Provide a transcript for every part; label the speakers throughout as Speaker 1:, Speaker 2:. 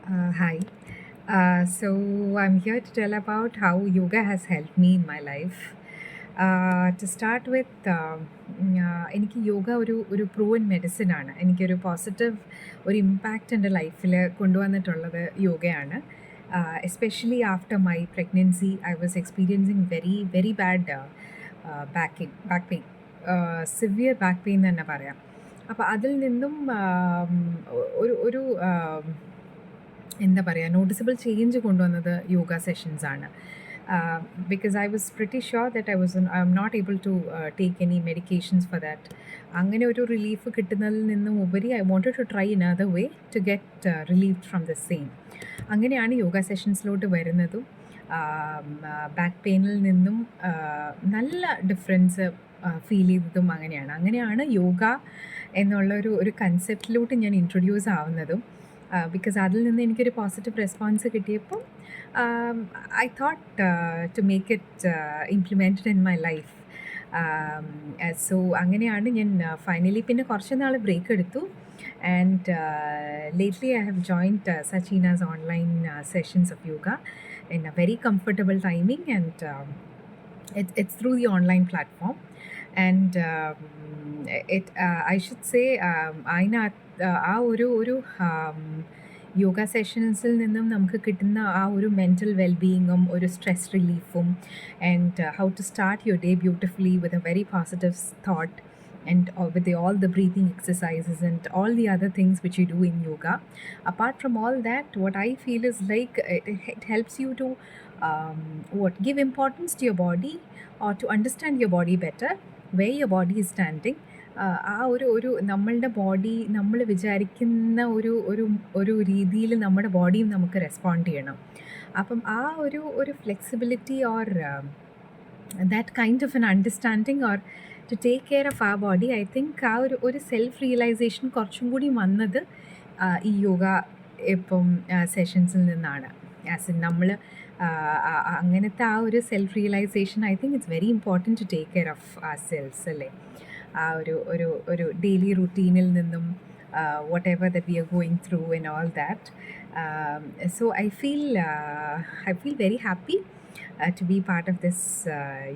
Speaker 1: Hi. So I'm here to tell about how yoga has helped me in my life. To start with, എനിക്ക് യോഗ ഒരു proven medicine ആണ്. എനിക്കൊരു positive ഒരു impact എൻ്റെ ലൈഫിൽ കൊണ്ടുവന്നിട്ടുള്ളത് യോഗയാണ്. Especially after my pregnancy I was experiencing very very bad back pain, severe back pain തന്നെ പറയാം. അപ്പോൾ അതിൽ നിന്നും ഒരു ഒരു എന്താ പറയുക, നോട്ടീസബിൾ ചേഞ്ച് കൊണ്ടുവന്നത് യോഗ സെഷൻസാണ്. Because I was pretty sure that I am not able to take any medications for that. അങ്ങനെ ഒരു റിലീഫ് കിട്ടുന്നതിൽ നിന്നും ഉപരി I wanted to try in other way to get relief from the same. അങ്ങനെയാണ് യോഗ സെഷൻസിലോട്ട് വരുന്നതും back പെയിനിൽ നിന്നും നല്ല difference feel ചെയ്തതും അങ്ങനെയാണ് യോഗ എന്നുള്ള ഒരു കൺസെപ്റ്റിലോട്ട് ഞാൻ ഇൻട്രൊഡ്യൂസ് ആവുന്നതും. ബിക്കോസ് അതിൽ നിന്ന് എനിക്കൊരു പോസിറ്റീവ് റെസ്പോൺസ് കിട്ടിയപ്പോൾ I thought to make it implemented in my life. So അങ്ങനെയാണ് ഞാൻ ഫൈനലി പിന്നെ കുറച്ച് നാൾ ബ്രേക്ക് എടുത്തു. And lately I have joined Sachina's online sessions of yoga in a very comfortable timing, and it's through the online platform. And I should say, ആ ഒരു യോഗ സെഷൻസിൽ നിന്നും നമുക്ക് കിട്ടുന്ന ആ ഒരു മെൻറ്റൽ വെൽബീയിങ്ങും ഒരു സ്ട്രെസ് റിലീഫും and how to start your day beautifully with a very positive thought and with all the breathing exercises and all the other things which you do in yoga. Apart from all that, what I feel is like it helps you to give importance to your body, or to understand your body better, where your body is standing. ആ ഒരു നമ്മളുടെ body നമ്മൾ വിചാരിക്കുന്ന ഒരു രീതിയിൽ നമ്മുടെ ബോഡിയും നമുക്ക് respond ചെയ്യണം. അപ്പം ആ ഒരു flexibility or that kind of an understanding, or to take care of our body, I think ആ ഒരു സെൽഫ് റിയലൈസേഷൻ കുറച്ചും കൂടി വന്നത് ഈ യോഗ ഇപ്പം സെഷൻസിൽ നിന്നാണ്. ആസ് ഇൻ നമ്മൾ അങ്ങനത്തെ ആ ഒരു self realisation I think it's very important to take care of ആ സെൽസ് അല്ലേ. ആ ഒരു ഡെയിലി റുട്ടീനിൽ നിന്നും whatever that we are going through and all that. So I feel very happy to be part of this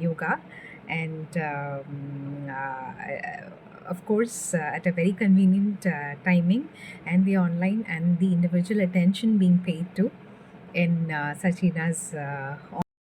Speaker 1: yoga, and of course at a very convenient timing, and the online and the individual attention being paid to in Sachina's